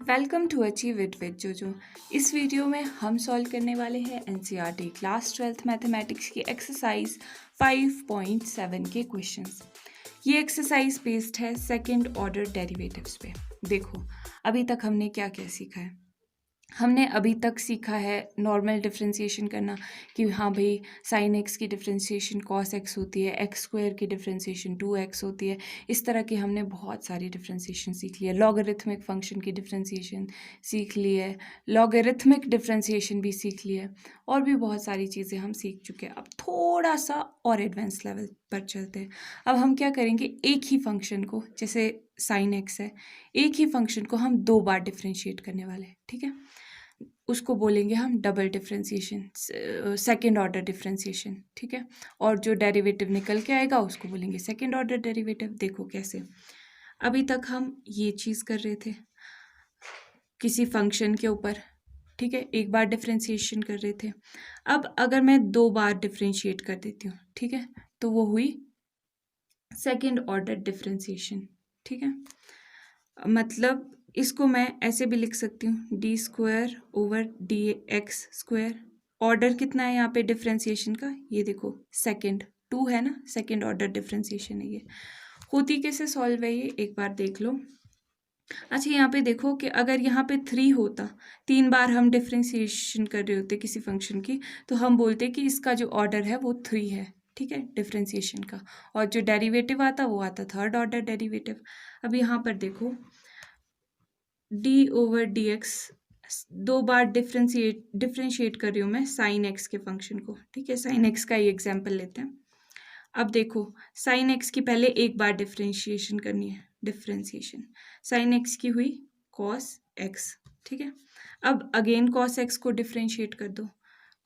Welcome to achieve it with Jojo. इस video में हम सॉल्व करने वाले हैं एनसीईआरटी क्लास 12th मैथमेटिक्स की एक्सरसाइज 5.7 के क्वेश्चंस। ये एक्सरसाइज बेस्ड है सेकंड ऑर्डर डेरिवेटिव्स पे। देखो, अभी तक हमने क्या क्या सीखा है। हमने अभी तक सीखा है नॉर्मल डिफरेंशिएशन करना कि हाँ भाई साइन एक्स की डिफरेंशिएशन कॉस एक्स होती है, एक्स स्क्वायर की डिफरेंशिएशन 2x होती है। इस तरह की हमने बहुत सारी डिफरेंशिएशन सीख ली है। लॉगरिथमिक फंक्शन की डिफरेंशिएशन सीख ली है, लॉगरिथमिक डिफरेंशिएशन भी सीख ली है, और भी बहुत सारी चीज़ें हम सीख चुके हैं। अब थोड़ा सा और एडवांस लेवल पर चलते हैं। अब हम क्या करेंगे, एक ही फंक्शन को, जैसे साइन एक्स है, एक ही फंक्शन को हम 2 बार डिफरेंशिएट करने वाले हैं। ठीक है, उसको बोलेंगे हम double differentiation, second order differentiation. ठीक है, और जो डेरिवेटिव निकल के आएगा उसको बोलेंगे सेकंड ऑर्डर डेरिवेटिव। देखो कैसे, अभी तक हम ये चीज़ कर रहे थे किसी फंक्शन के ऊपर। ठीक है, एक बार डिफरेंशिएशन कर रहे थे। अब अगर मैं 2 बार डिफरेंशिएट कर देती हूँ, ठीक है, तो वो हुई सेकंड ऑर्डर डिफरेंशिएशन। ठीक है, मतलब इसको मैं ऐसे भी लिख सकती हूँ, D square over D x square. Order कितना है यहाँ पे डिफरेंशिएशन का, ये देखो सेकंड, 2 है ना, सेकंड ऑर्डर डिफरेंशिएशन है ये। होती कैसे सॉल्व है ये, एक बार देख लो। अच्छा, यहाँ पे देखो कि अगर यहाँ पे 3 होता, 3 बार हम डिफरेंशिएशन कर रहे होते किसी फंक्शन की, तो हम बोलते कि इसका जो ऑर्डर है वो 3 है। ठीक है, डिफरेंशिएशन का, और जो डेरिवेटिव आता वो आता थर्ड ऑर्डर डेरिवेटिव। अब यहाँ पर देखो, डी ओवर डी एक्स, 2 बार डिफरेंशिएट कर रही हूँ मैं साइन एक्स के फंक्शन को। ठीक है, साइन एक्स का ही एग्जाम्पल लेते हैं। अब देखो, साइन एक्स की पहले एक बार डिफरेंशिएशन करनी है, डिफरेंशिएशन साइन एक्स की हुई कॉस एक्स। ठीक है, अब अगेन कॉस एक्स को डिफरेंशिएट कर दो,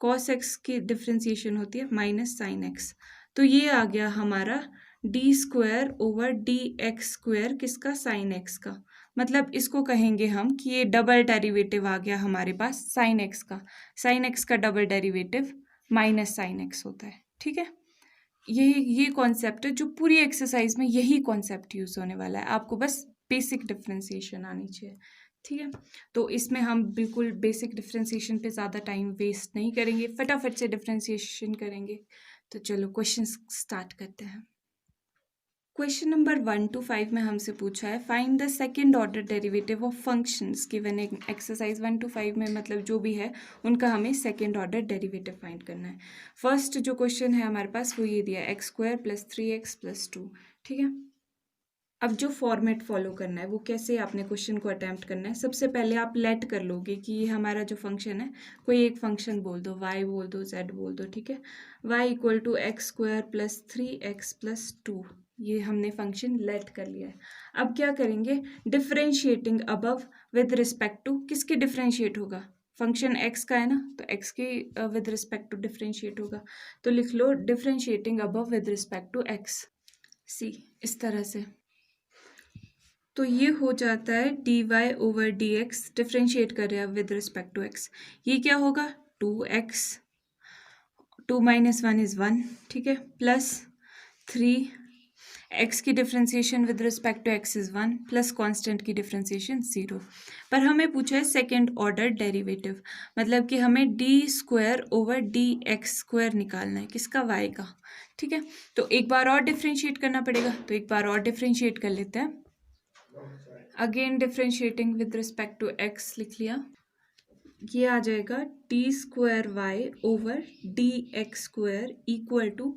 कॉस एक्स की डिफरेंशिएशन होती है माइनस साइन एक्स। तो ये आ गया हमारा D square over D x square, किसका, साइन एक्स का। मतलब इसको कहेंगे हम कि ये डबल डेरिवेटिव आ गया हमारे पास साइन एक्स का। साइन एक्स का double derivative minus sine x होता है। ठीक है, ये कॉन्सेप्ट है जो पूरी एक्सरसाइज में यही कॉन्सेप्ट यूज होने वाला है। आपको बस बेसिक डिफरेंशिएशन आनी चाहिए। ठीक है, तो इसमें हम बिल्कुल बेसिक डिफरेंशिएशन पे ज़्यादा टाइम वेस्ट नहीं करेंगे, फटाफट से डिफरेंशिएशन करेंगे। तो चलो क्वेश्चन स्टार्ट करते हैं। क्वेश्चन नंबर 1 to 5 में हमसे पूछा है find the second order derivative of functions given in exercise 1 to 5 में, मतलब जो भी है उनका हमें सेकंड ऑर्डर डेरिवेटिव फाइंड करना है। फर्स्ट जो क्वेश्चन है हमारे पास वो ये दिया, x square plus 3x plus 2। ठीक है, अब जो फॉर्मेट फॉलो करना है वो कैसे आपने क्वेश्चन को अटैम्प्ट करना है। सबसे पहले आप लेट कर लोगे कि ये हमारा जो फंक्शन है, कोई एक फंक्शन बोल दो, y बोल दो, z बोल दो। ठीक है, y equal to x square plus 3x plus 2, ये हमने फंक्शन लेट कर लिया है। अब क्या करेंगे, differentiating above with respect to, किसके डिफरेंशिएट होगा, फंक्शन x का है ना, तो x के विद रिस्पेक्ट टू डिफरेंशिएट होगा। तो लिख लो differentiating above with respect to x, see, इस तरह से। तो ये हो जाता है D Y over D X, differentiate कर रहे हैं विद रिस्पेक्ट टू एक्स। ये क्या होगा, 2x, 2 माइनस 1 इज 1। ठीक है, प्लस 3, एक्स की differentiation with respect to x is 1, plus constant की डिफ्रेंशिएशन 0। पर हमें पूछा है सेकेंड ऑर्डर डेरिवेटिव, मतलब कि हमें D square over D x square निकालना है, किसका, वाई का। ठीक है, तो एक बार और डिफ्रेंशिएट करना पड़ेगा, तो एक बार और डिफ्रेंशिएट कर लेते हैं। Again differentiating with respect to x लिख लिया, ये आ जाएगा d square Y over D x square equal to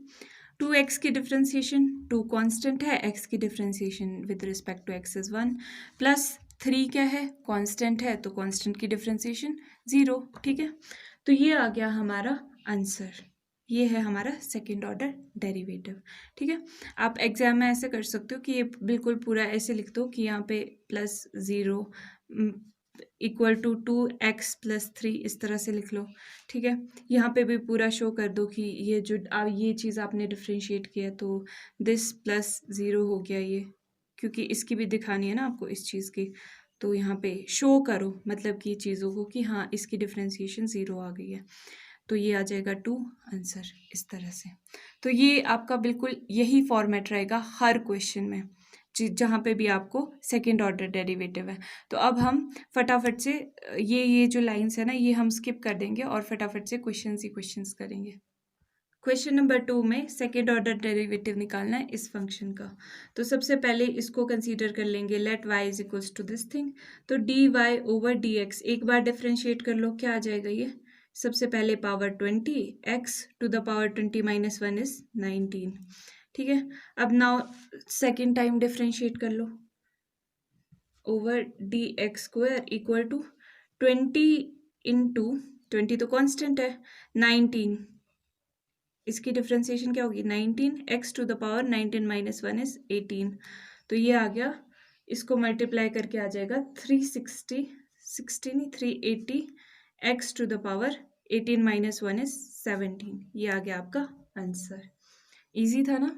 2x की डिफ्रेंशिएशन, 2 कांस्टेंट है, x की differentiation with respect to x is 1, plus 3 क्या है, कांस्टेंट है, तो कांस्टेंट की डिफ्रेंशिएशन 0। ठीक है, तो ये आ गया हमारा आंसर, ये है हमारा सेकेंड ऑर्डर डेरिवेटिव। ठीक है, आप एग्जाम में ऐसे कर सकते हो कि ये बिल्कुल पूरा ऐसे लिख दो कि यहाँ पे plus 0 equal to 2x plus 3, इस तरह से लिख लो। ठीक है, यहाँ पे भी पूरा शो कर दो कि ये जो ये चीज़ आपने डिफ्रेंशिएट किया, तो दिस प्लस 0 हो गया ये, क्योंकि इसकी भी दिखानी है ना आपको इस चीज़ की, तो यहाँ पे शो करो मतलब कि चीज़ों को कि हाँ इसकी डिफ्रेंशिएशन 0 आ गई है। तो ये आ जाएगा 2 आंसर, इस तरह से। तो ये आपका बिल्कुल यही फॉर्मेट रहेगा हर क्वेश्चन में। जहाँ पे भी आपको सेकेंड ऑर्डर डेरिवेटिव है। तो अब हम फटाफट से ये जो लाइंस है ना, ये हम स्किप कर देंगे और फटाफट से क्वेश्चंस ही क्वेश्चंस करेंगे। क्वेश्चन नंबर 2 में सेकेंड ऑर्डर डेरिवेटिव निकालना है इस फंक्शन का। तो सबसे पहले इसको कंसीडर कर लेंगे, let y is equals to this thing. तो dy ओवर dx एक बार डिफ्रेंशिएट कर लो, क्या आ जाएगा ये? सबसे पहले power 20, x to the power 20 minus 1 is 19। ठीक है, अब नाउ सेकेंड टाइम डिफ्रेंशिएट कर लो, over D x square equal to 20 into 20 तो कांस्टेंट है, 19, इसकी डिफ्रेंसिएशन क्या होगी? 19 x to the power 19 minus 1 is 18। तो ये आ गया, इसको मल्टीप्लाई करके आ जाएगा 360 380 x to the power 18 minus 1 is 17। ये आ गया आपका आंसर। इजी था ना?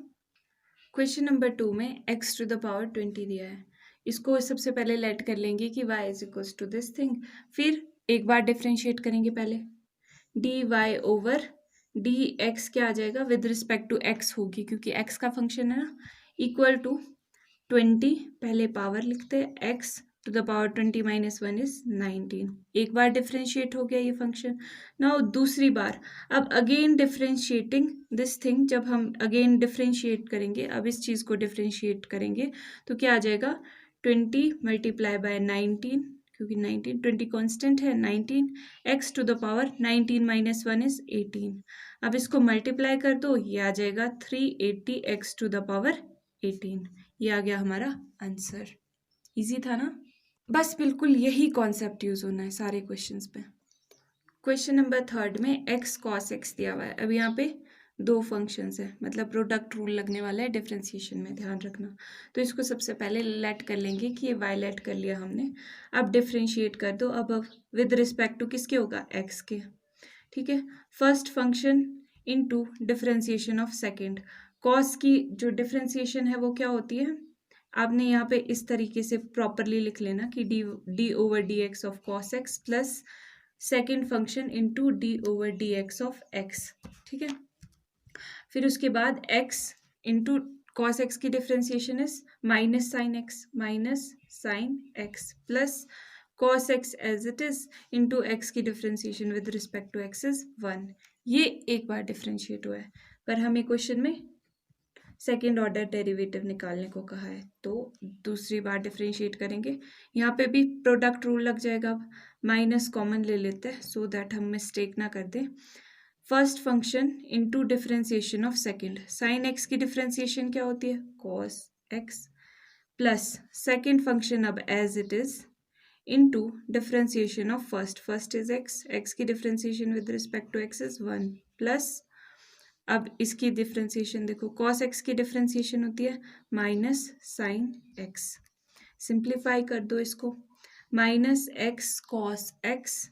क्वेश्चन नंबर 2 में x टू द पावर 20 दिया है, इसको सबसे पहले लेट कर लेंगे कि y is equals to this thing, फिर एक बार डिफ्रेंशिएट करेंगे पहले, d Y over D x क्या आ जाएगा? विद रिस्पेक्ट टू एक्स होगी, क्योंकि एक्स का फंक्शन है ना, इक्वल टू 20, पहले पावर लिखते हैं, x to the power 20 minus 1 is 19। एक बार डिफ्रेंशिएट हो गया ये फंक्शन। नाउ दूसरी बार, अब अगेन डिफ्रेंशिएटिंग दिस थिंग, जब हम अगेन डिफ्रेंशिएट करेंगे, अब इस चीज़ को डिफ्रेंशिएट करेंगे तो क्या आ जाएगा? 20 मल्टीप्लाई बाय 19, क्योंकि 19 20 कांस्टेंट है, 19 x to the power 19 minus 1 is 18। अब इसको मल्टीप्लाई कर दो, ये आ जाएगा 380 x टू द पावर 18। ये आ गया हमारा आंसर। इजी था ना? बस बिल्कुल यही कॉन्सेप्ट यूज होना है सारे क्वेश्चंस पे। क्वेश्चन नंबर 3 में x cos x दिया हुआ है। अब यहाँ पे दो फंक्शंस है, मतलब प्रोडक्ट रूल लगने वाला है डिफरेंशिएशन में, ध्यान रखना। तो इसको सबसे पहले लेट कर लेंगे कि ये y लेट कर लिया हमने। अब डिफरेंशिएट कर दो, अब विद रिस्पेक्ट टू किसके होगा? x के। ठीक है, first function into differentiation of second. Cos की जो डिफरेंशिएशन है वो क्या होती है? आपने यहाँ पे इस तरीके से प्रॉपरली लिख लेना कि D over D X of cos x plus second function into D over D X of X. ठीक है, फिर उसके बाद x इंटू कॉस एक्स की differentiation is minus sine x plus cos X as it is into X की differentiation with respect to x is 1। ये एक बार डिफ्रेंशिएट हुआ है, पर हमें क्वेश्चन में सेकेंड ऑर्डर डेरिवेटिव निकालने को कहा है, तो दूसरी बार डिफ्रेंशिएट करेंगे। यहाँ पे भी प्रोडक्ट रूल लग जाएगा, अब माइनस कॉमन ले लेते हैं सो दैट हम मिस्टेक ना कर दें। First function into differentiation of second, sine X की डिफरेंशिएशन क्या होती है? Cos x plus second function अब as it is into differentiation of first is X की differentiation with respect to x is 1 plus, अब इसकी डिफरेंशिएशन देखो, cos X की डिफरेंशिएशन होती है माइनस साइन एक्स। सिंप्लीफाई कर दो इसको, minus x cos x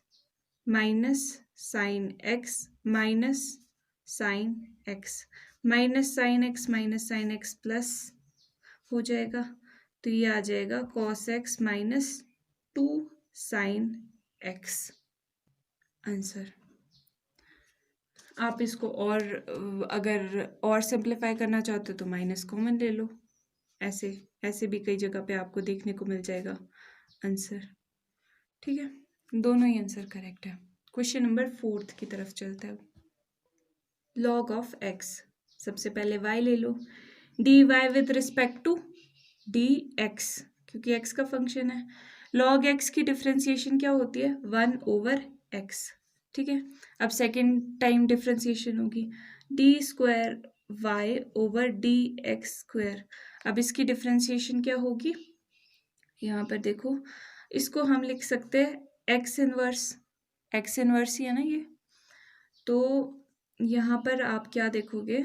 minus sine x minus sine x, minus sine x plus हो जाएगा, तो ये आ जाएगा cos x minus 2 sine x. Answer. आप इसको और अगर और सिंप्लीफाई करना चाहते हो तो माइनस कॉमन ले लो, ऐसे ऐसे भी कई जगह पे आपको देखने को मिल जाएगा आंसर। ठीक है, दोनों ही आंसर करेक्ट है। क्वेश्चन नंबर 4 की तरफ चलता है। लॉग ऑफ एक्स, सबसे पहले y ले लो, D Y with respect to D X, क्योंकि x का फंक्शन है। लॉग x की डिफरेंशिएशन क्या होती है? 1 ओवर x। ठीक है, अब सेकेंड टाइम डिफरेंशिएशन होगी, D square Y over D x square. अब इसकी डिफरेंशिएशन क्या होगी? यहाँ पर देखो, इसको हम लिख सकते हैं एक्स इनवर्स ही है ना ये, तो यहाँ पर आप क्या देखोगे?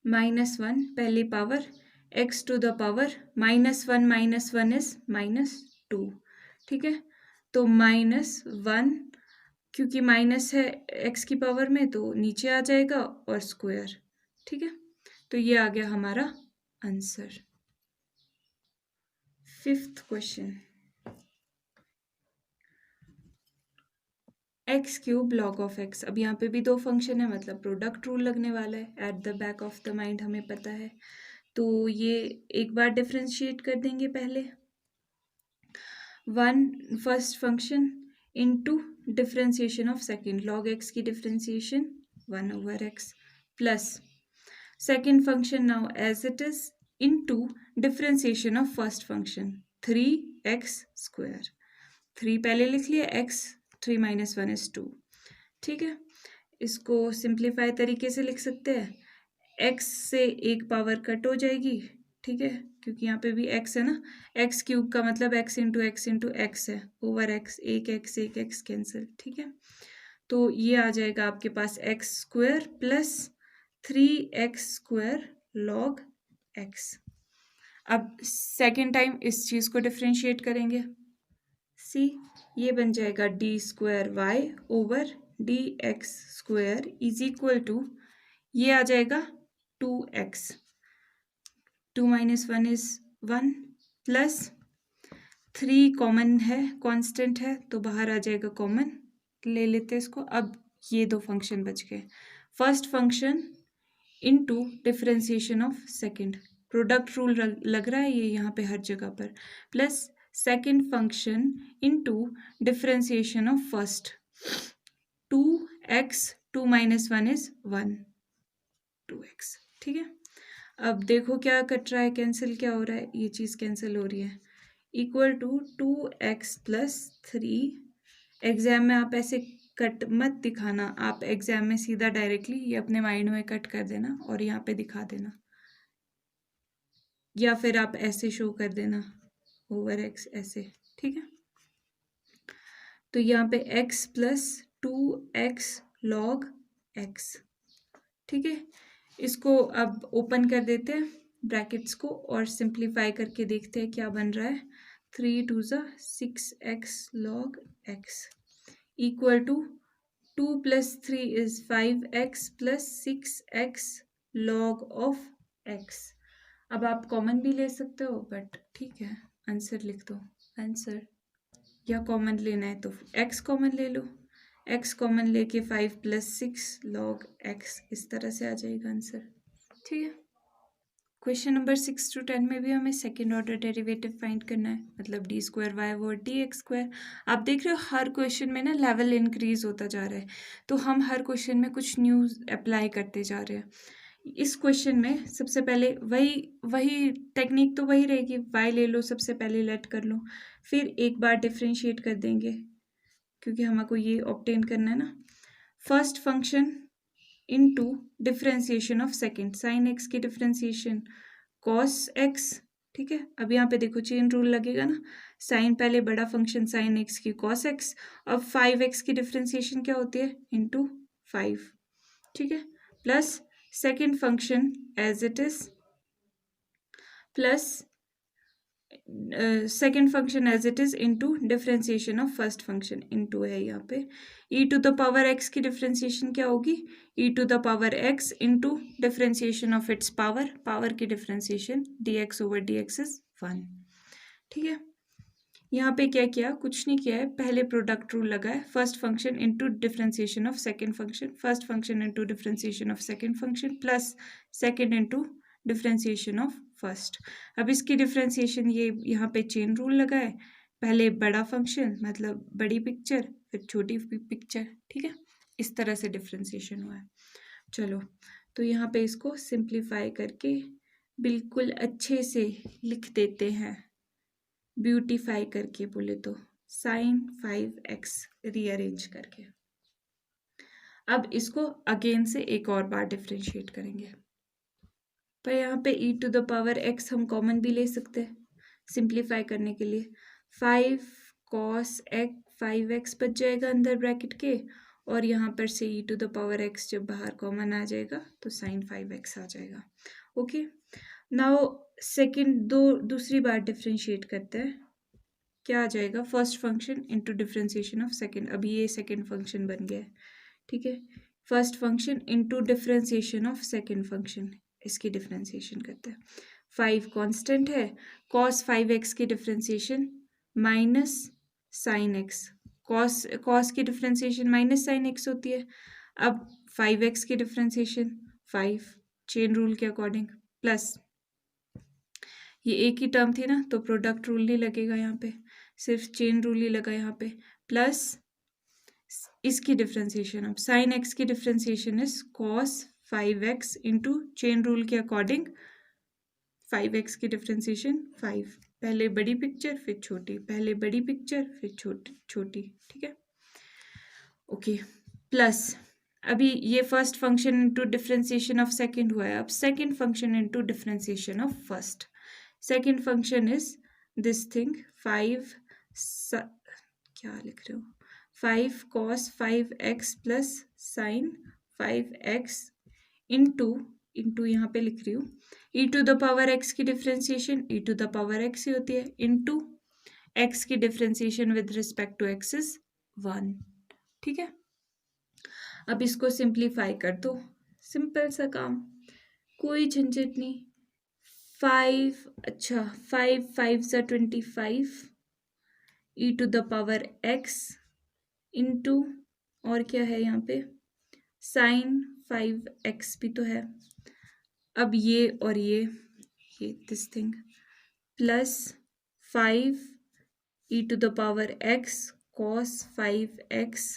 -1 पहली power x to the power -1 is -2। ठीक है, तो -1, क्योंकि माइनस है x की पावर में तो नीचे आ जाएगा और स्क्वायर। ठीक है, तो ये आ गया हमारा answer. 5th question, x cube log of x. अब यहाँ पे भी दो फंक्शन है, मतलब प्रोडक्ट रूल लगने वाला है, at the back of the mind हमें पता है। तो ये एक बार डिफ्रेंशिएट कर देंगे पहले, one first function into differentiation of second, log X की differentiation 1/x plus second function now as it is into differentiation of first function 3x²। 3 पहले लिख लिया, x 3 - 1 is 2। ठीक है, इसको सिंप्लीफाई तरीके से लिख सकते हैं, x से एक पावर कट हो जाएगी, ठीक है, क्योंकि यहाँ पे भी x है ना, x³ का मतलब x इंटू x है, ओवर x, एक x कैंसिल। ठीक है, तो ये आ जाएगा आपके पास x² plus 3x² log x। अब सेकेंड टाइम इस चीज़ को डिफ्रेंशिएट करेंगे, सी ये बन जाएगा d² y over dx² is equal to, ये आ जाएगा 2x, 2 - 1 is 1 प्लस 3 कॉमन है, कांस्टेंट है तो बाहर आ जाएगा कॉमन, ले लेते हैं इसको। अब ये दो फंक्शन बच गए, first function into differentiation of second, product rule लग रहा है ये यहाँ पे हर जगह पर, plus second function into differentiation of first, 2x 2 - 1 is 1, 2x। ठीक है, अब देखो क्या कट रहा है, कैंसिल क्या हो रहा है, ये चीज़ कैंसिल हो रही है, equal to 2x plus 3। Exam में आप ऐसे कट मत दिखाना, आप एग्जाम में सीधा डायरेक्टली ये अपने माइंड में कट कर देना और यहाँ पे दिखा देना, या फिर आप ऐसे शो कर देना ओवर x ऐसे। ठीक है, तो यहाँ पे x plus 2x log x। ठीक है, इसको अब ओपन कर देते हैं ब्रैकेट्स को और सिंप्लीफाई करके देखते हैं क्या बन रहा है, 3 × 2 = 6x log x equal to 2 + 3 is 5x plus 6x log of x। अब आप कॉमन भी ले सकते हो, बट ठीक है आंसर लिख दो, आंसर, या कॉमन लेना है तो x कॉमन ले लो, x कॉमन लेके 5 + 6 log x, इस तरह से आ जाएगा आंसर। ठीक है, क्वेश्चन नंबर 6 to 10 में भी हमें सेकेंड ऑर्डर डेरिवेटिव फाइंड करना है, मतलब d² y ओवर dx²। आप देख रहे हो हर क्वेश्चन में ना लेवल इंक्रीज होता जा रहा है, तो हम हर क्वेश्चन में कुछ न्यू अप्लाई करते जा रहे हैं। इस क्वेश्चन में सबसे पहले वही टेक्निक तो वही रहेगी, y ले लो सबसे पहले, लेट कर लो, फिर एक बार डिफ्रेंशिएट कर देंगे क्योंकि हमको ये ऑब्टेन करना है ना, first function into differentiation of second, sine X की डिफरेंशिएशन कॉस एक्स। ठीक है, अब यहाँ पे देखो चेन रूल लगेगा ना, साइन पहले बड़ा फंक्शन साइन एक्स की कॉस एक्स, अब 5x की डिफरेंशिएशन क्या होती है, इनटू 5। ठीक है, plus second function as it is, plus second function as it is into differentiation of first function, into है यहाँ पे, e⁻x की डिफरेंशिएशन क्या होगी, e⁻x into differentiation of its power, power की differentiation dx over dx is 1। ठीक है, यहाँ पे क्या किया, कुछ नहीं किया है, पहले प्रोडक्ट रूल लगा है, first function into differentiation of second function, first function into differentiation of second function, plus second into differentiation of first. अब इसकी डिफरेंशिएशन ये यहाँ पे चेन रूल लगा है, पहले बड़ा फंक्शन मतलब बड़ी पिक्चर, फिर छोटी पिक्चर। ठीक है, इस तरह से डिफरेंशिएशन हुआ है। चलो, तो यहाँ पे इसको सिंप्लीफाई करके बिल्कुल अच्छे से लिख देते हैं, ब्यूटीफाई करके बोले तो, साइन 5x रीअरेंज करके। अब इसको अगेन से एक और बार डिफरेंशिएट करेंगे, पर यहाँ पे e⁻x हम कॉमन भी ले सकते हैं सिंप्लीफाई करने के लिए, 5 cos x 5x बच जाएगा अंदर ब्रैकेट के, और यहाँ पर से e⁻x जब बाहर कॉमन आ जाएगा तो साइन 5x आ जाएगा। ओके, नाउ सेकेंड दूसरी बार डिफरेंशिएट करते हैं, क्या आ जाएगा, first function into differentiation of second, अभी ये सेकेंड फंक्शन बन गया है। ठीक है, first function into differentiation of second function, इसकी डिफरेंशिएशन करते हैं, 5 कांस्टेंट है, cos 5x की differentiation minus sine x, cos की डिफरेंशिएशन माइनस साइन एक्स होती है, अब 5x की डिफरेंशिएशन 5 चेन रूल के अकॉर्डिंग, प्लस ये एक ही टर्म थी ना, तो प्रोडक्ट रूल नहीं लगेगा यहाँ पे, सिर्फ चेन रूल ही लगा यहाँ पे। प्लस इसकी डिफ्रेंसिएशन, अब साइन एक्स की differentiation is cos 5x into chain rule के अकॉर्डिंग 5x की डिफ्रेंसिएशन 5, पहले बड़ी पिक्चर फिर छोटी, पहले बड़ी पिक्चर फिर छोटी छोटी, ठीक है। ओके, प्लस अभी ये first function into differentiation of second हुआ है, अब second function into differentiation of first. Second function is this thing 5 क्या लिख रहे हो, 5 cos 5x plus sign 5x into यहाँ पे लिख रही हूँ e to the power x की differentiation e to the power x ही होती है, इंटू x की differentiation with respect to x is 1, ठीक है। अब इसको सिंप्लीफाई कर दो, सिंपल सा काम, कोई झंझट नहीं। 5 अच्छा 5 सा 25 e to the power x into और क्या है यहाँ पे साइन 5x भी तो है, अब ये और ये this thing plus 5 e to the power x cos 5x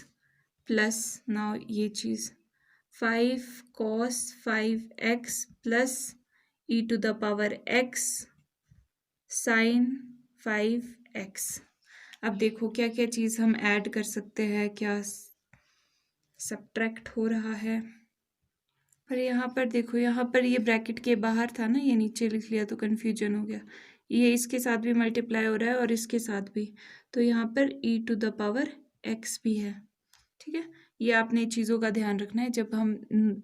plus now ये चीज़ 5 cos 5x plus e to the power x sine 5x। अब देखो क्या क्या चीज़ हम ऐड कर सकते हैं, क्या सब्ट्रैक्ट हो रहा है। पर यहाँ पर देखो, यहाँ पर ये ब्रैकेट के बाहर था ना, ये नीचे लिख लिया तो कन्फ्यूजन हो गया, ये इसके साथ भी मल्टीप्लाई हो रहा है और इसके साथ भी, तो यहाँ पर e to the power x भी है, ठीक है। ये आपने चीज़ों का ध्यान रखना है, जब हम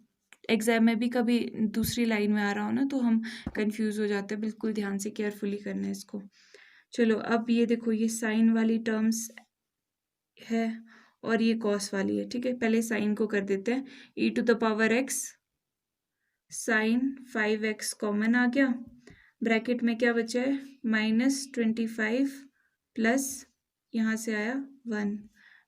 एग्जाम में भी कभी दूसरी लाइन में आ रहा हो ना तो हम कंफ्यूज हो जाते हैं, बिल्कुल ध्यान से केयरफुली करना है इसको। चलो अब ये देखो, ये साइन वाली टर्म्स है और ये कॉस वाली है, ठीक है। पहले साइन को कर देते हैं, e to the power x sine 5x common आ गया, ब्रैकेट में क्या बचा है -25 प्लस यहाँ से आया 1,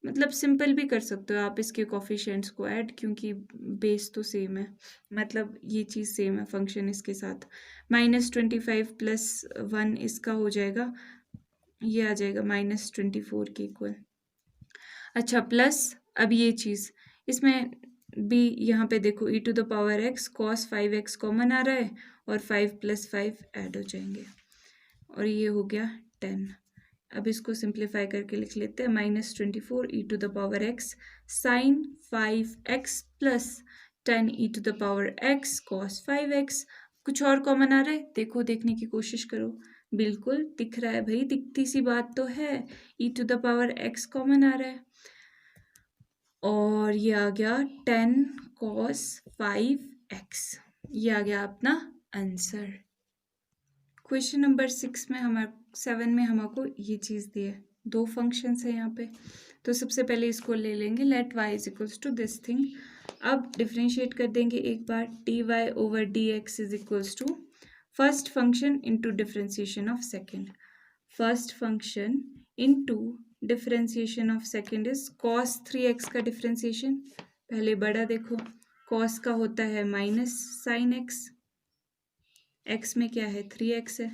मतलब सिंपल भी कर सकते हो आप इसके कोफिशिएंट्स को ऐड, क्योंकि बेस तो सेम है, मतलब ये चीज़ सेम है फंक्शन इसके साथ। -25 प्लस 1 इसका हो जाएगा, ये आ जाएगा -24 के इक्वल। अच्छा प्लस अब ये चीज़ इसमें भी यहाँ पे देखो e to the power x cos 5x common आ रहा है और 5 + 5 ऐड हो जाएंगे और ये हो गया 10। अब इसको सिंप्लीफाई करके लिख लेते हैं, -24 e to the power x sine 5x plus 10 e to the power x cos 5x। कुछ और कॉमन आ रहा है, देखो देखने की कोशिश करो, बिल्कुल दिख रहा है भाई, दिखती सी बात तो है, e to the power x common आ रहा है और ये आ गया 10 cos 5x, ये आ गया अपना आंसर। क्वेश्चन नंबर 6 में हमको ये चीज़ दी है, दो फंक्शंस है यहाँ पे, तो सबसे पहले इसको ले लेंगे, let y is equals to this thing. अब डिफ्रेंशिएट कर देंगे एक बार, dy over dx is equals to first function into differentiation of second, first function into differentiation of second is cos 3x का डिफ्रेंशिएशन, पहले बड़ा देखो, cos का होता है माइनस साइन x में क्या है 3x है,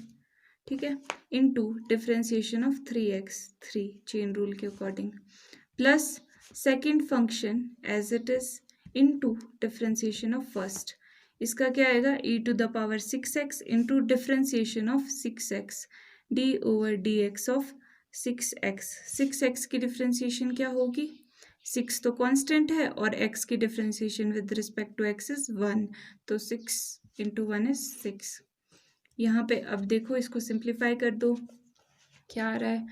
ठीक है, into differentiation of 3x 3 chain rule के according, plus second function as it is into differentiation of first, इसका क्या आएगा e to the power 6x into differentiation of 6x d over dx of 6x। 6x की differentiation क्या होगी, 6 तो constant है और x की differentiation with respect to x is 1, तो 6 इंटू 1 इज 6। यहाँ पे अब देखो इसको सिंप्लीफाई कर दो, क्या आ रहा है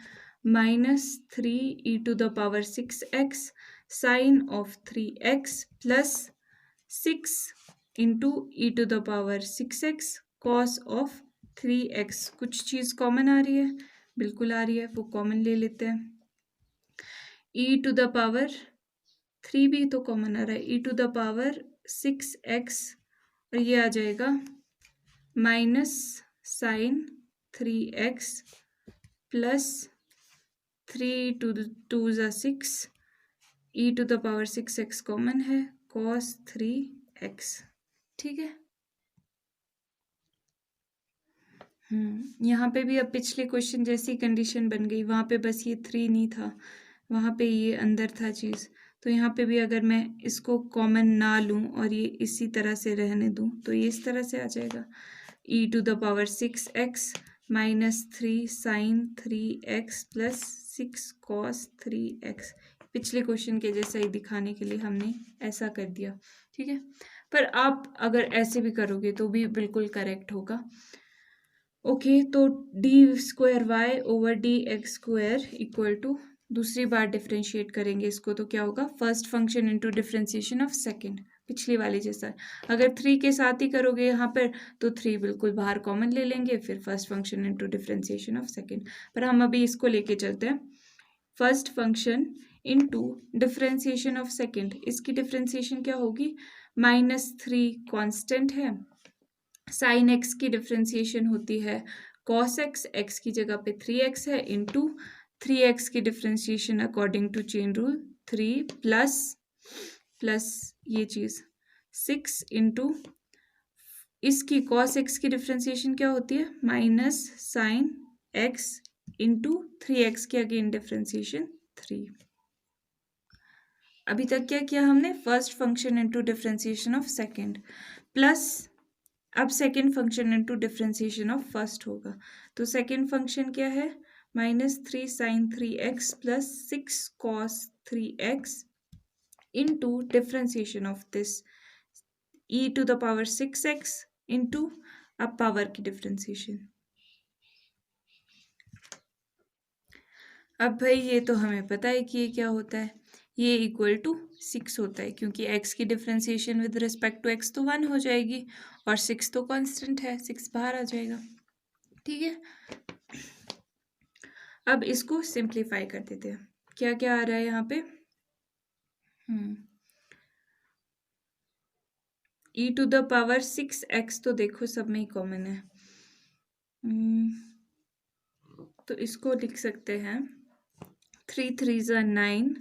-3 e to the power 6x sine of 3x plus 6 into e to the power 6x cos of 3x। कुछ चीज़ कॉमन आ रही है, बिल्कुल आ रही है, वो कॉमन ले लेते हैं, e टू द पावर 3 भी तो कॉमन आ रहा है, e to the power 6x और ये आ जाएगा minus sign 3x plus 3 to ज़ा 6 e to the power 6x common है cos 3x, ठीक है। यहाँ पे भी अब पिछले क्वेश्चन जैसी कंडीशन बन गई, वहाँ पे बस ये 3 नहीं था, वहाँ पे ये अंदर था चीज़। तो यहाँ पे भी अगर मैं इसको कॉमन ना लूँ और ये इसी तरह से रहने दूँ तो ये इस तरह से आ जाएगा, e⁻6x -3 sin 3x + 6 cos 3x। पिछले क्वेश्चन के जैसा ही दिखाने के लिए हमने ऐसा कर दिया, ठीक है। पर आप अगर ऐसे भी करोगे तो भी बिल्कुल करेक्ट होगा। ओके, तो d²y/dx² इक्वल टू, दूसरी बार डिफ्रेंशिएट करेंगे इसको तो क्या होगा, first function into differentiation of second, पिछली वाली जैसा। अगर 3 के साथ ही करोगे यहाँ पर तो 3 बिल्कुल बाहर कॉमन ले लेंगे, फिर first function into differentiation of second. पर हम अभी इसको लेके चलते हैं, first function into differentiation of second. इसकी डिफ्रेंशिएशन क्या होगी, -3 कांस्टेंट है, साइन एक्स की डिफ्रेंशिएशन होती है कॉस एक्स, एक्स की जगह पे 3x है, इंटू 3x की differentiation according to chain rule 3 plus ये चीज़ 6 इंटू इसकी कॉस एक्स की डिफ्रेंशिएशन क्या होती है, minus sine x into 3x की अगेन डिफ्रेंशिएशन 3। अभी तक क्या किया हमने, first function into differentiation of second, plus अब second function into differentiation of first होगा। तो सेकेंड फंक्शन क्या है, -3 sin 3x + 6 cos 3x into differentiation of this e⁻6x into अब पावर की डिफ्रेंशिएशन। अब भाई ये तो हमें पता है कि ये क्या होता है, ये इक्वल टू 6 होता है, क्योंकि x की differentiation with respect to x तो 1 हो जाएगी और 6 तो कांस्टेंट है, 6 बाहर आ जाएगा, ठीक है। अब इसको सिंप्लीफाई कर देते हैं, क्या क्या आ रहा है यहाँ पे, e⁻6x तो देखो सब में ही कॉमन है, तो इसको लिख सकते हैं 3 3 9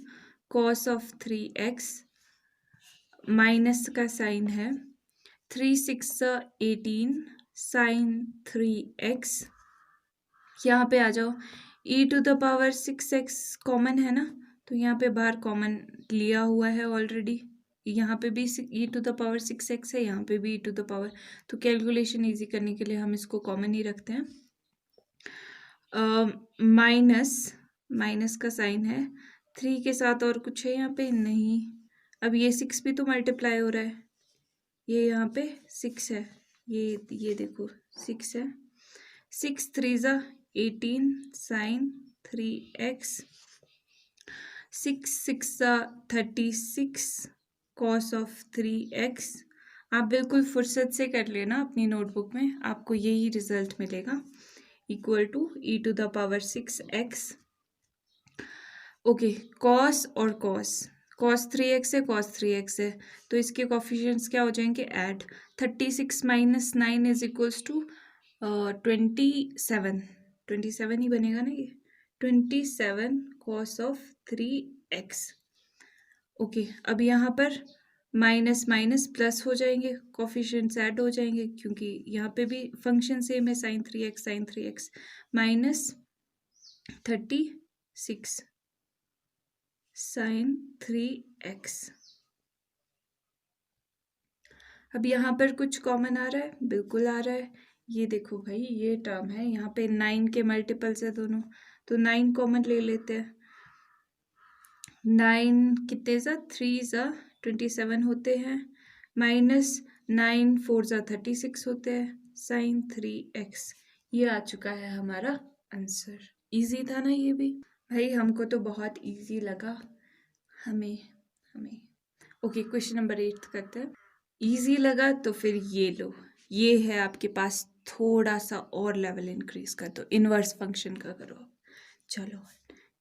cos of 3x, माइनस का साइन है 3 6 18 sin 3x। यहाँ पे आ जाओ, e⁻6x कॉमन है ना, तो यहाँ पे बाहर कॉमन लिया हुआ है ऑलरेडी, यहाँ पे भी e⁻6x है, यहाँ पे भी तो कैलकुलेशन इजी करने के लिए हम इसको कॉमन ही रखते हैं। माइनस का साइन है, 3 के साथ और कुछ है यहाँ पे नहीं, अब ये 6 भी तो मल्टीप्लाई हो रहा है, ये यहाँ पे 6 है, ये देखो 6 है, 6 3 18 sin 3x, 6 6 36 cos of 3x। आप बिल्कुल फुर्सत से कर लेना अपनी नोटबुक में, आपको यही रिजल्ट मिलेगा, equal to e⁻6x। Okay, cos और कॉस 3x है, cos 3x है, तो इसके कोफिशिएंट्स क्या हो जाएंगे, ऐड 36 - 9 इज इक्वल्स टू 27 ही बनेगा ना, ये 27 cos of 3x। ओके, अब यहाँ पर माइनस माइनस प्लस हो जाएंगे, कोफिशिएंट्स ऐड हो जाएंगे, क्योंकि यहाँ पे भी फंक्शन सेम है, sin 3x minus 36 sin 3x। अब यहाँ पर कुछ कॉमन आ रहा है, बिल्कुल आ रहा है, ये देखो भाई ये टर्म है, यहाँ पे 9 के मल्टीपल्स है दोनों, तो 9 कॉमन ले लेते हैं, 9 कितने 3 27 होते हैं, माइनस 9 4 36 होते हैं, sin 3x। ये आ चुका है हमारा आंसर। इजी था ना ये भी भाई, हमको तो बहुत इजी लगा, हमें ओके, क्वेश्चन नंबर 8 करते हैं। इजी लगा तो फिर ये लो, ये है आपके पास, थोड़ा सा और लेवल इंक्रीज कर दो, इनवर्स फंक्शन का करो। चलो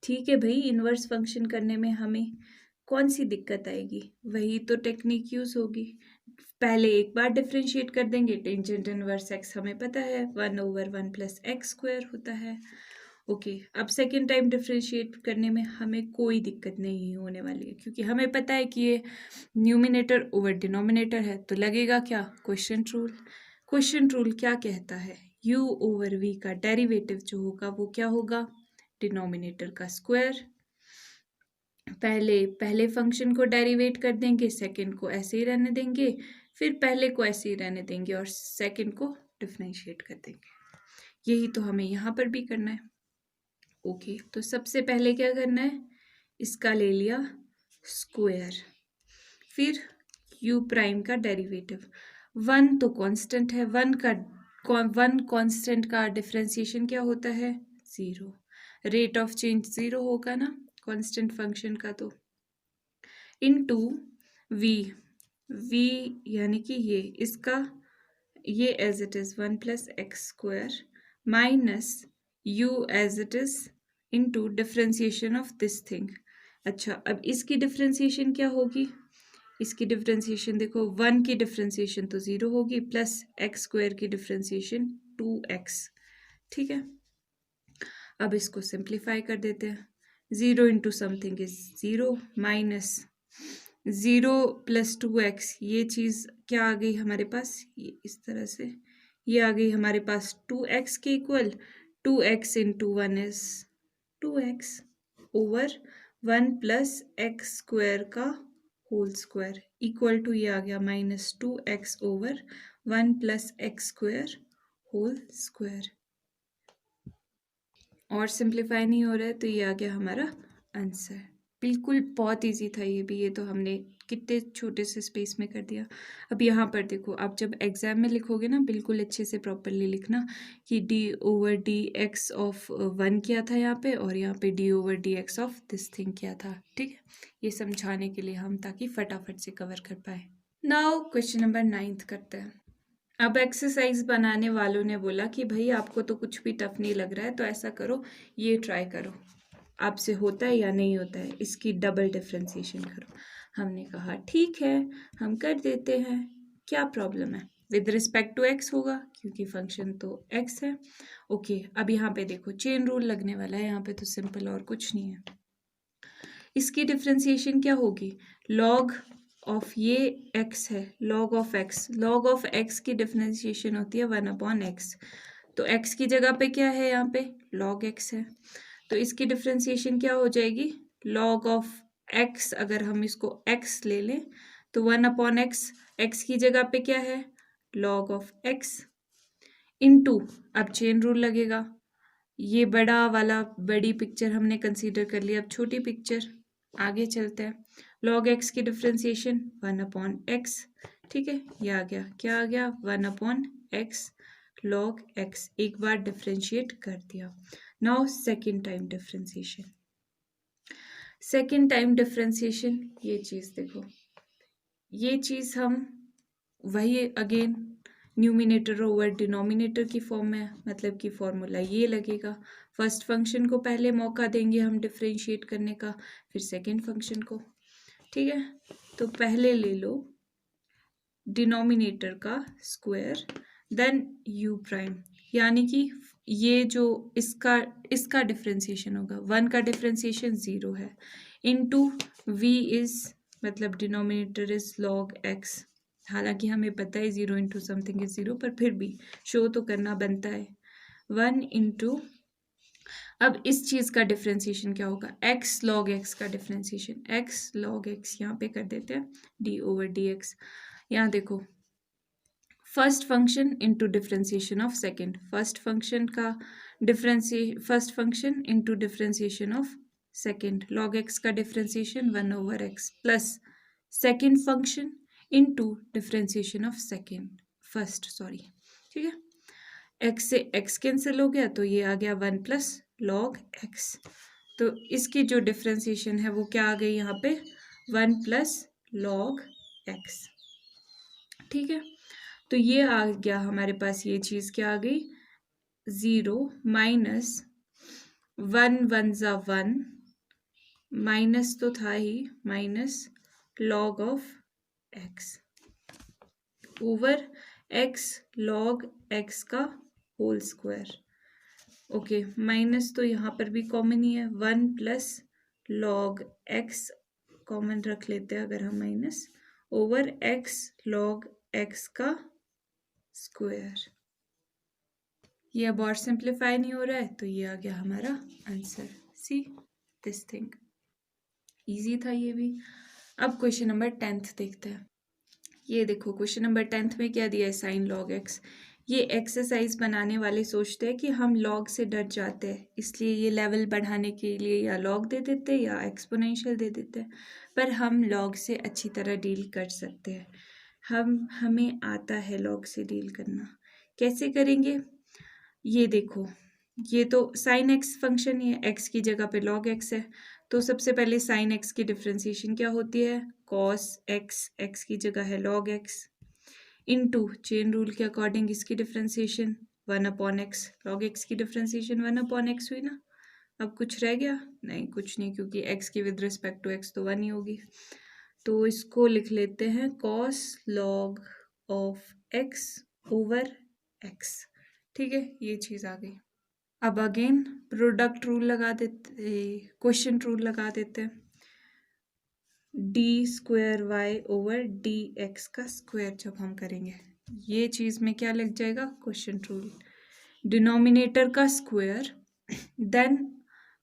ठीक है भाई, इनवर्स फंक्शन करने में हमें कौन सी दिक्कत आएगी, वही तो टेक्निक यूज होगी। पहले एक बार डिफरेंशिएट कर देंगे, टेंजेंट इनवर्स x हमें पता है 1/1 + x² होता है। ओके, अब सेकेंड टाइम डिफरेंशिएट करने में हमें कोई दिक्कत नहीं होने वाली है, क्योंकि हमें पता है कि ये न्यूमिनेटर ओवर डिनोमिनेटर है, तो लगेगा क्या, क्वेश्चन रूल। क्वेश्चन रूल क्या कहता है, u ओवर v का डेरिवेटिव जो होगा वो क्या होगा, डिनोमिनेटर का स्क्वायर। पहले फंक्शन को डेरिवेट कर देंगे, सेकंड को ऐसे ही रहने देंगे, फिर पहले को ऐसे ही रहने देंगे और सेकंड को डिफरेंशिएट कर देंगे। यही तो हमें यहाँ पर भी करना है। ओके, तो सबसे पहले क्या करना है, इसका ले लिया स्क्वायर, फिर u प्राइम का डेरिवेटिव। वन तो कांस्टेंट है, वन कांस्टेंट का डिफरेंशिएशन क्या होता है, zero. Rate of change zero होगा ना कांस्टेंट फंक्शन का, तो इनटू v यानी कि ये इसका, ये as it is 1 plus x square minus u as it is into differentiation of this thing. अच्छा, अब इसकी डिफरेंशिएशन क्या होगी, इसकी डिफरेंशिएशन देखो, 1 की डिफरेंशिएशन तो 0 होगी, प्लस एक्स स्क्वायर की डिफरेंशिएशन 2x। ठीक है, अब इसको सिंप्लीफाई कर देते हैं। 0 into something is 0 minus 0 plus 2x, ये चीज़ क्या आ गई हमारे पास, ये इस तरह से ये आ गई हमारे पास 2x के equal. 2x into 1 is 2x over 1 plus x square का होल स्क्वायर इक्वल टू ये आ गया -2x over 1 plus x square whole square. और सिंप्लीफाई नहीं हो रहा है तो ये आ गया हमारा आंसर। बिल्कुल बहुत इजी था ये भी, ये तो हमने कितने छोटे से स्पेस में कर दिया। अब यहाँ पर देखो, आप जब एग्जाम में लिखोगे ना, बिल्कुल अच्छे से प्रॉपरली लिखना कि d over D X of 1 क्या था यहाँ पे, और यहाँ पे d over D X of this thing क्या था। ठीक है, ये समझाने के लिए हम, ताकि फटाफट से कवर कर पाए। नाउ क्वेश्चन नंबर 9 करते हैं। अब एक्सरसाइज बनाने वालों ने बोला कि भाई आपको तो कुछ भी टफ नहीं लग रहा है, तो ऐसा करो, ये ट्राई करो, आपसे होता है या नहीं होता है, इसकी डबल डिफरेंशिएशन करो। हमने कहा ठीक है, हम कर देते हैं, क्या प्रॉब्लम है, विद रिस्पेक्ट टू एक्स होगा क्योंकि फंक्शन तो एक्स है। ओके, अब यहाँ पे देखो चेन रूल लगने वाला है, यहाँ पे तो सिंपल और कुछ नहीं है। इसकी डिफरेंशिएशन क्या होगी, लॉग ऑफ ये x है, लॉग ऑफ x की डिफरेंशिएशन होती है 1/x। तो x की जगह पे क्या है, यहाँ पे log x है, तो इसकी डिफरेंशिएशन क्या हो जाएगी, log ऑफ x। अगर हम इसको x ले लें तो 1/x, x की जगह पे क्या है, log ऑफ x इनटू, अब चेन रूल लगेगा, ये बड़ा वाला बड़ी पिक्चर हमने कंसीडर कर लिया, अब छोटी पिक्चर आगे चलते हैं। log x की डिफरेंशिएशन 1/x। ठीक है, ये आ गया, क्या आ गया, 1/x log x, एक बार डिफरेंशिएट कर दिया। नाउ सेकेंड टाइम डिफरेंशिएशन, ये चीज़ देखो, ये चीज़ हम वही अगेन न्यूमिनेटर ओवर डिनोमिनेटर की फॉर्म में, मतलब कि फॉर्मूला ये लगेगा। फर्स्ट फंक्शन को पहले मौका देंगे हम डिफरेंशिएट करने का, फिर सेकंड फंक्शन को। ठीक है, तो पहले ले लो डिनोमिनेटर का स्क्वायर, देन u प्राइम, यानी कि ये जो इसका डिफरेंशिएशन होगा, 1 का डिफरेंशिएशन 0 है, इनटू v इज, मतलब डिनोमिनेटर इज log x। हालांकि हमें पता है 0 इंटू समथिंग इज 0, पर फिर भी शो तो करना बनता है। 1 इंटू, अब इस चीज़ का डिफरेंशिएशन क्या होगा, x log x का डिफरेंशिएशन, x log x यहाँ पे कर देते हैं d ओवर डी एक्स। यहाँ देखो, first function into differentiation of second, first function into differentiation of second, log x का differentiation 1/x plus second function into differentiation of first. ठीक है, x से x कैंसिल हो गया, तो ये आ गया 1 प्लस log x। तो इसकी जो डिफरेंशिएशन है वो क्या आ गई यहाँ पे, 1 प्लस log x। ठीक है, तो ये आ गया हमारे पास, ये चीज़ क्या आ गई, 0 माइनस 1 1 ज़ा 1, माइनस तो था ही, minus log of x over x log x का होल स्क्वायर। ओके, माइनस तो यहाँ पर भी कॉमन ही है, 1 प्लस log x कॉमन रख लेते हैं अगर हम, minus over x log x का स्क्वायर। ये अब और सिंप्लीफाई नहीं हो रहा है, तो ये आ गया हमारा answer. See this thing, easy था ये भी। अब क्वेश्चन नंबर 10th देखते हैं। ये देखो क्वेश्चन नंबर 10th में क्या दिया है, साइन लॉग एक्स। ये एक्सरसाइज बनाने वाले सोचते हैं कि हम लॉग से डर जाते हैं, इसलिए ये लेवल बढ़ाने के लिए या लॉग दे देते हैं या एक्सपोनेंशियल दे देते हैं, पर हम लॉग से अच्छी तरह डील कर सकते हैं। हमें आता है लॉग से डील करना। कैसे करेंगे, ये देखो, ये तो साइन एक्स फंक्शन ही है, एक्स की जगह पे लॉग एक्स है, तो सबसे पहले साइन एक्स की डिफ्रेंसिएशन क्या होती है, कॉस एक्स, एक्स की जगह है log x, into chain rule के अकॉर्डिंग इसकी डिफ्रेंसिएशन 1/x, लॉग एक्स की डिफ्रेंसिएशन 1/x हुई ना। अब कुछ रह गया नहीं, कुछ नहीं, क्योंकि x की विद रिस्पेक्ट टू x तो 1 ही होगी, तो इसको लिख लेते हैं cos log of x over x। ठीक है, ये चीज़ आ गई। अब अगेन प्रोडक्ट रूल लगा देते, क्वेश्चन रूल लगा देते हैं, d² ओवर dx का स्क्वायर जब हम करेंगे, ये चीज़ में क्या लग जाएगा, क्वेश्चन रूल, डिनोमिनेटर का स्क्वायर देन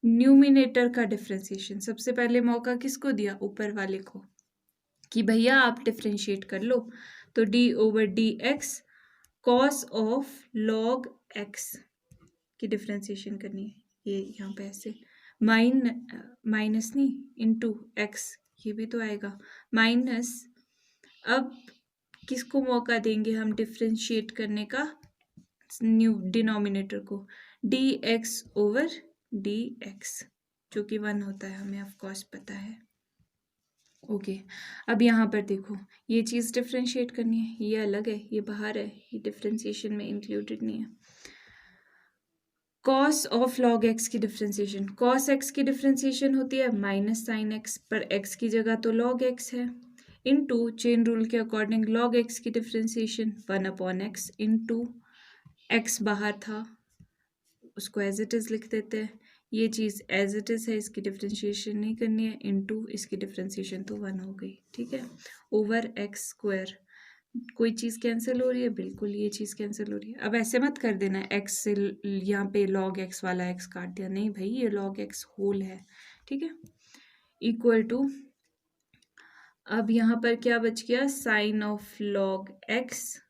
न्यूमिनेटर का डिफ्रेंसिएशन। सबसे पहले मौका किसको दिया, ऊपर वाले को, कि भैया आप डिफ्रेंशिएट कर लो, तो d/dx cos of log x की डिफ्रेंसिएशन करनी है, ये यहाँ पे ऐसे माइनस नहीं इनटू x, ये भी तो आएगा माइनस। अब किसको मौका देंगे हम डिफ्रेंशिएट करने का, न्यू डिनोमिनेटर को, dx ओवर dx, जो कि 1 होता है, हमें ऑफ कोर्स पता है। ओके अब यहाँ पर देखो, ये चीज़ डिफ्रेंशिएट करनी है, ये अलग है, ये बाहर है, ये डिफ्रेंशिएशन में इंक्लूडेड नहीं है। कॉस ऑफ लॉग एक्स की डिफ्रेंसिएशन, कॉस एक्स की डिफ्रेंसिएशन होती है माइनस साइन एक्स, पर एक्स की जगह तो लॉग एक्स है, इनटू चेन रूल के अकॉर्डिंग लॉग एक्स की डिफ्रेंसिएशन 1/x, इनटू एक्स बाहर था उसको एज इट इज़ लिख देते हैं, ये चीज़ एज इट इज़ है, इसकी डिफ्रेंशिएशन नहीं करनी है, इनटू इसकी डिफ्रेंशिएशन तो 1 हो गई, ठीक है, ओवर एक्स स्क्वायर। कोई चीज़ कैंसिल हो रही है, बिल्कुल ये चीज़ कैंसिल हो रही है। अब ऐसे मत कर देना एक्स से यहाँ पे लॉग एक्स वाला एक्स काट दिया, नहीं भाई, ये लॉग एक्स होल है, ठीक है, इक्वल टू, अब यहाँ पर क्या बच गया, sine of log x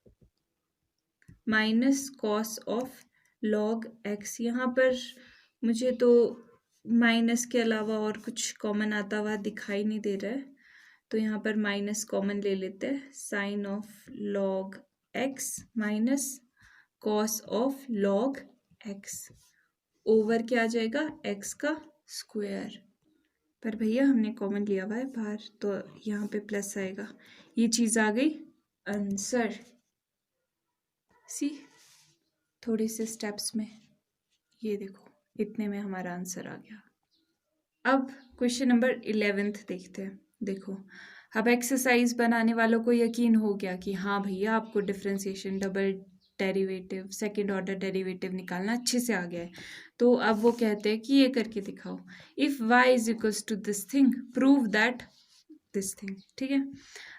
minus cos of log x. यहाँ पर मुझे तो माइनस के अलावा और कुछ कॉमन आता हुआ दिखाई नहीं दे रहा है, तो यहाँ पर माइनस कॉमन ले लेते हैं, sine of log x minus cos of log x over क्या आ जाएगा, एक्स का स्क्वायर, पर भैया हमने कॉमन लिया हुआ है बाहर, तो यहाँ पे प्लस आएगा, ये चीज़ आ गई आंसर। सी थोड़े से स्टेप्स में, ये देखो इतने में हमारा आंसर आ गया। अब क्वेश्चन नंबर 11th देखते हैं। देखो अब एक्सरसाइज बनाने वालों को यकीन हो गया कि हाँ भैया आपको differentiation, double derivative, second order derivative निकालना अच्छे से आ गया है, तो अब वो कहते हैं कि ये करके दिखाओ, if y is equals to this thing prove that this thing. ठीक है,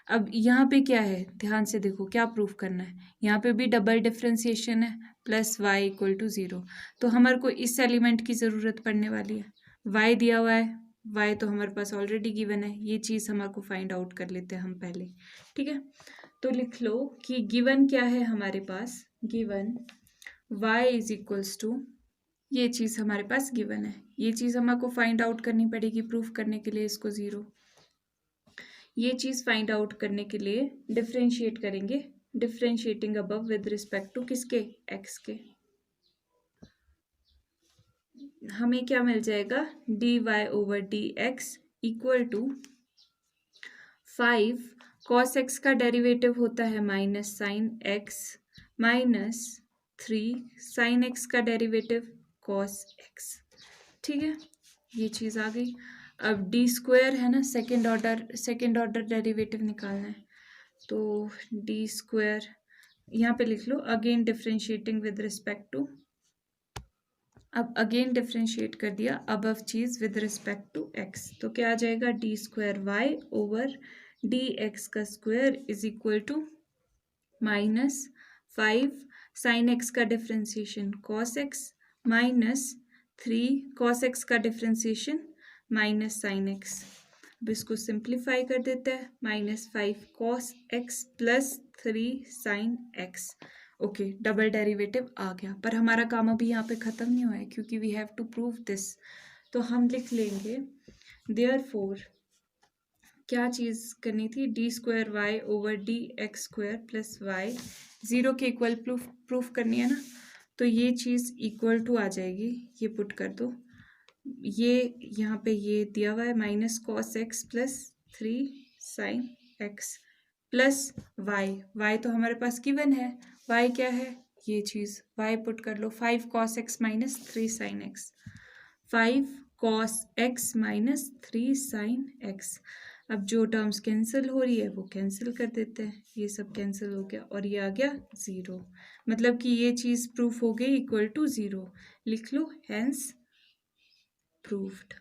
अब यहाँ पे क्या है, ध्यान से देखो क्या प्रूफ करना है, यहाँ पे भी डबल डिफरेंशिएशन है, प्लस y इक्वल टू 0, तो हमारे को इस एलिमेंट की ज़रूरत पड़ने वाली है, y दिया हुआ है, y तो हमारे पास ऑलरेडी गिवन है, ये चीज़ हमारे को फाइंड आउट कर लेते हैं हम पहले। ठीक है, तो लिख लो कि गिवन क्या है हमारे पास, given y is equals to, ये चीज़ हमारे पास गिवन है, ये चीज़ हमारे को फाइंड आउट करनी पड़ेगी प्रूफ करने के लिए, इसको 0, ये चीज़ फाइंड आउट करने के लिए डिफरेंशिएट करेंगे, differentiating above with respect to किसके, x के, हमें क्या मिल जाएगा, dy over dx equal to 5 cos x का डेरिवेटिव होता है minus sine x minus 3 sine x का डेरिवेटिव cos x। ठीक है, ये चीज़ आ गई। अब d² है ना, सेकेंड ऑर्डर डेरिवेटिव निकालना है, तो d² यहाँ पे लिख लो, again differentiating with respect to, अब अगेन डिफरेंशिएट कर दिया अबव चीज़ विद रिस्पेक्ट टू x, तो क्या आ जाएगा, d² ओवर dx का square is equal to minus 5 sine x का differentiation cos x minus 3 cos x का डिफ्रेंसिएशन माइनस साइन एक्स। अब इसको सिंप्लीफाई कर देते हैं, -5 cos x plus 3 sine x. Okay, double derivative आ गया, पर हमारा काम अभी यहाँ पे ख़त्म नहीं हुआ है क्योंकि we have to prove this. तो हम लिख लेंगे देयरफॉर क्या चीज़ करनी थी, d²y/dx² प्लस वाई 0 के इक्वल प्रूफ करनी है ना। तो ये चीज़ इक्वल टू आ जाएगी, ये पुट कर दो, ये यहाँ पे ये दिया हुआ है minus cos x plus 3 sine x plus y तो हमारे पास गिवन है, वाई क्या है ये चीज़, वाई पुट कर लो 5 cos x minus 3 sine x, 5 cos x minus 3 sine x. अब जो टर्म्स कैंसिल हो रही है वो कैंसिल कर देते हैं, ये सब कैंसिल हो गया और ये आ गया 0, मतलब कि ये चीज़ प्रूफ हो गई इक्वल टू 0। लिख लो हैंस प्रूव्ड।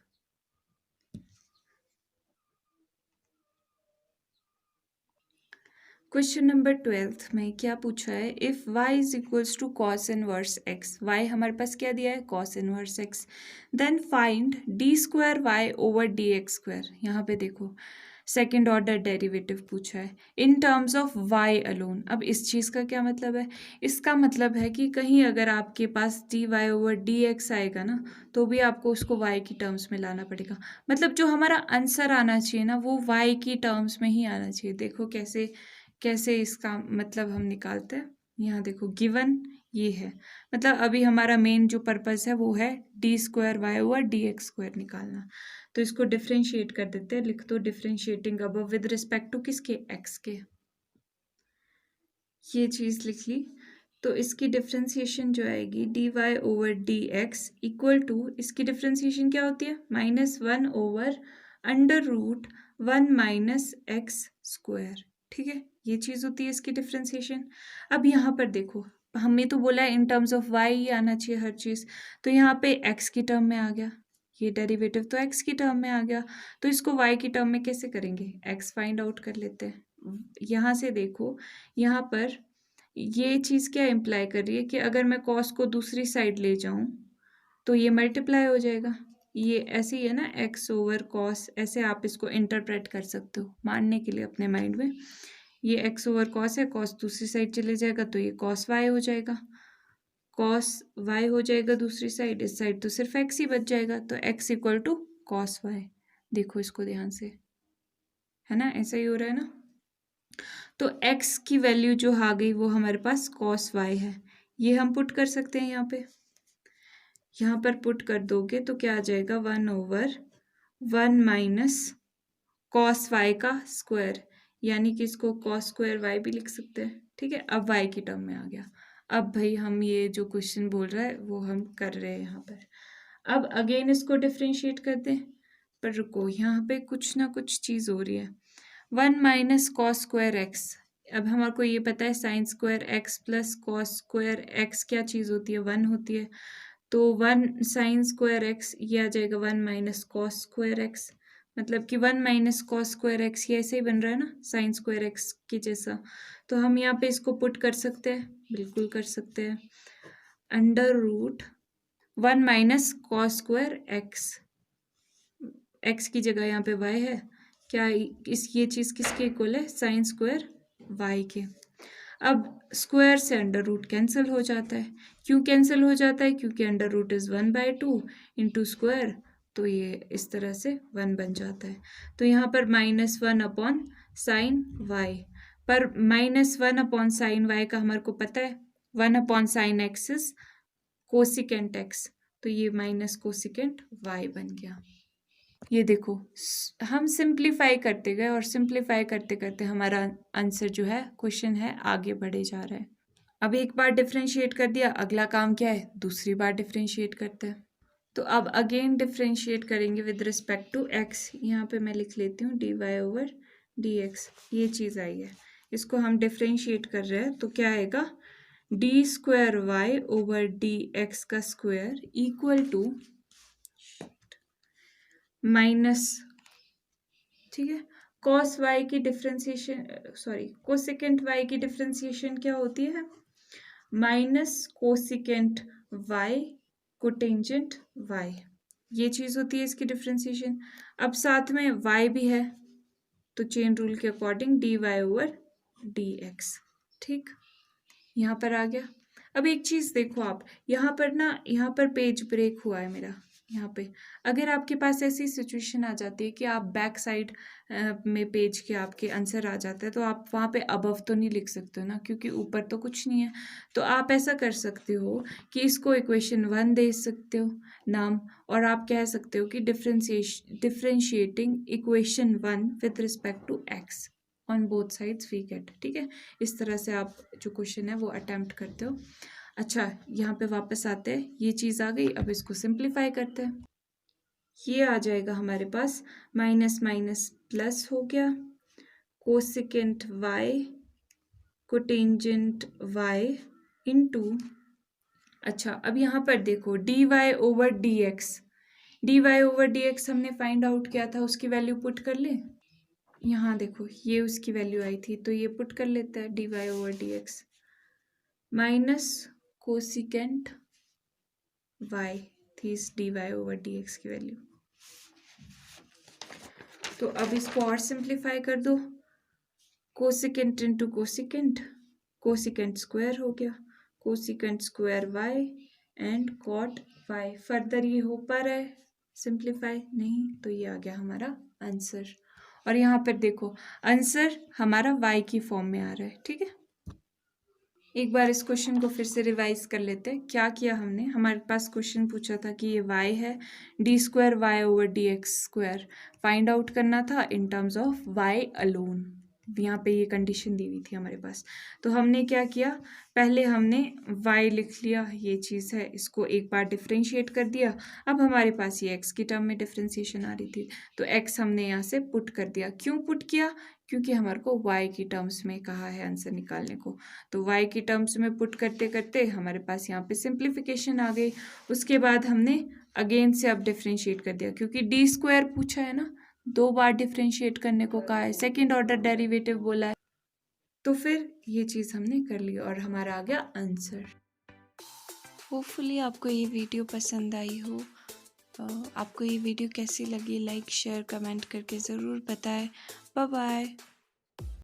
क्वेश्चन नंबर 12 में क्या पूछा है, if y is equals to cos inverse x, y हमारे पास क्या दिया है cos inverse x, then find d²y/dx²। यहाँ पे देखो सेकेंड ऑर्डर डेरिवेटिव पूछा है in terms of y alone. अब इस चीज़ का क्या मतलब है, इसका मतलब है कि कहीं अगर आपके पास dy/dx आएगा ना तो भी आपको उसको y की टर्म्स में लाना पड़ेगा, मतलब जो हमारा आंसर आना चाहिए ना वो y की टर्म्स में ही आना चाहिए। देखो कैसे इसका मतलब हम निकालते हैं, यहाँ देखो गिवन ये है, मतलब अभी हमारा मेन जो पर्पस है वो है d²y/dx² निकालना। तो इसको डिफ्रेंशिएट कर देते हैं, लिख दो differentiating above with respect to किसके x के, ये चीज़ लिख ली। तो इसकी डिफ्रेंशिएशन जो आएगी dy/dx इक्वल टू, इसकी डिफ्रेंशिएशन क्या होती है -1/√1 - x²। ठीक है, ये चीज़ होती है इसकी डिफ्रेंशिएशन। अब यहाँ पर देखो हमें तो बोला है इन टर्म्स ऑफ y ही आना चाहिए हर चीज़, तो यहाँ पे x की टर्म में आ गया, ये डेरिवेटिव तो x की टर्म में आ गया, तो इसको y की टर्म में कैसे करेंगे, x फाइंड आउट कर लेते हैं। यहाँ से देखो यहाँ पर ये चीज़ क्या इम्प्लाई कर रही है कि अगर मैं कॉस को दूसरी साइड ले जाऊँ तो ये मल्टीप्लाई हो जाएगा, ये ऐसे ही है ना x/cos, ऐसे आप इसको इंटरप्रेट कर सकते हो मानने के लिए अपने माइंड में। ये x/cos है, cos दूसरी साइड चले जाएगा तो ये cos y हो जाएगा, cos y हो जाएगा दूसरी साइड, इस साइड तो सिर्फ x ही बच जाएगा, तो x equal to cos y। देखो इसको ध्यान से, है ना ऐसा ही हो रहा है ना। तो x की वैल्यू जो आ गई वो हमारे पास cos y है, ये हम पुट कर सकते हैं यहाँ पर पुट कर दोगे तो क्या आ जाएगा 1/1 - cos y का स्क्वायर, यानी कि इसको cos² y भी लिख सकते हैं। ठीक है, अब y की टर्म में आ गया। अब भाई हम ये जो क्वेश्चन बोल रहा है वो हम कर रहे हैं यहाँ पर। अब अगेन इसको डिफ्रेंशिएट कर दें, पर रुको यहाँ पे कुछ ना कुछ चीज़ हो रही है, 1 - cos²x। अब हमारे को ये पता है sin² x plus cos² x क्या चीज़ होती है, 1 होती है, तो 1 sin²x ये आ जाएगा 1 - cos²x, मतलब कि 1 - cos²x ये ऐसे ही बन रहा है ना sin²x के जैसा। तो हम यहाँ पे इसको पुट कर सकते हैं, बिल्कुल कर सकते हैं, √1 - cos²x, x की जगह यहाँ पे y है, क्या ये चीज़ किसके इक्वल है sin² y के। अब स्क्वायर से अंडर रूट कैंसिल हो जाता है, क्यों कैंसिल हो जाता है, क्योंकि under root is 1/2 into square, तो ये इस तरह से 1 बन जाता है। तो यहाँ पर -1/sin y, पर -1/sin y का हमारे को पता है 1/sin x is cosecant x, तो ये माइनस कोसिकेंट y बन गया। ये देखो हम सिंप्लीफाई करते गए और सिंप्लीफाई करते करते हमारा आंसर जो है क्वेश्चन है आगे बढ़े जा रहा है। अब एक बार डिफरेंशिएट कर दिया, अगला काम क्या है, दूसरी बार डिफरेंशिएट करते हैं। तो अब अगेन डिफरेंशिएट करेंगे विद रिस्पेक्ट टू x, यहाँ पे मैं लिख लेती हूँ dy/dx, ये चीज़ आई है, इसको हम डिफरेंशिएट कर रहे हैं तो क्या आएगा d²y/dx का स्क्वायर इक्वल टू माइनस, ठीक है, cos y की डिफ्रेंसिएशन, सॉरी कोसेकेंट y की डिफ्रेंसिएशन क्या होती है minus cosecant y cotangent y, ये चीज़ होती है इसकी डिफ्रेंसिएशन। अब साथ में y भी है तो चेन रूल के अकॉर्डिंग dy ओवर dx, ठीक, यहाँ पर आ गया। अब एक चीज़ देखो आप, यहाँ पर ना, यहाँ पर पेज ब्रेक हुआ है मेरा, यहाँ पे अगर आपके पास ऐसी सिचुएशन आ जाती है कि आप बैक साइड में पेज के आपके आंसर आ जाते हैं, तो आप वहाँ पे अबव तो नहीं लिख सकते हो ना, क्योंकि ऊपर तो कुछ नहीं है। तो आप ऐसा कर सकते हो कि इसको इक्वेशन 1 दे सकते हो नाम, और आप कह सकते हो कि differentiating equation 1 with respect to x on both sides we get, ठीक है। इस तरह से आप जो क्वेश्चन है वो अटेम्प्ट करते हो। अच्छा, यहाँ पे वापस आते हैं, ये चीज़ आ गई, अब इसको सिंप्लीफाई करते हैं। ये आ जाएगा हमारे पास माइनस माइनस प्लस हो गया, cosecant y cotangent y into, अच्छा अब यहाँ पर देखो dy over dx, dy over dx हमने फाइंड आउट किया था, उसकी वैल्यू पुट कर ले। यहाँ देखो ये उसकी वैल्यू आई थी, तो ये पुट कर लेता है dy over dx minus cosecant y थी इस dy ओवर dx की वैल्यू। तो अब इसको और सिंप्लीफाई कर दो, cosecant into cosecant, cosecant square हो गया, cosecant square y and cot y। Further ये हो पा रहा है सिंप्लीफाई? नहीं, तो ये आ गया हमारा आंसर। और यहाँ पर देखो आंसर हमारा y की फॉर्म में आ रहा है, ठीक है। एक बार इस क्वेश्चन को फिर से रिवाइज कर लेते हैं। क्या किया हमने, हमारे पास क्वेश्चन पूछा था कि ये y है, d square Y over D x square find out करना था in terms of y alone. यहाँ पे ये कंडीशन दी हुई थी हमारे पास। तो हमने क्या किया, पहले हमने y लिख लिया, ये चीज़ है, इसको एक बार डिफ्रेंशिएट कर दिया। अब हमारे पास ये x की टर्म में डिफ्रेंशिएशन आ रही थी, तो x हमने यहाँ से पुट कर दिया। क्यों पुट किया? क्योंकि हमारे को y की टर्म्स में कहा है आंसर निकालने को। तो y की टर्म्स में पुट करते करते हमारे पास यहाँ पे सिंप्लीफिकेशन आ गई। उसके बाद हमने अगेन से अब डिफ्रेंशिएट कर दिया, क्योंकि डी स्क्वायर पूछा है ना, 2 बार डिफ्रेंशिएट करने को कहा है, सेकेंड ऑर्डर डेरिवेटिव बोला है, तो फिर ये चीज़ हमने कर ली और हमारा आ गया आंसर। होपफुली आपको ये वीडियो पसंद आई हो। आपको ये वीडियो कैसी लगी, लाइक शेयर कमेंट करके ज़रूर बताएं। Bye bye.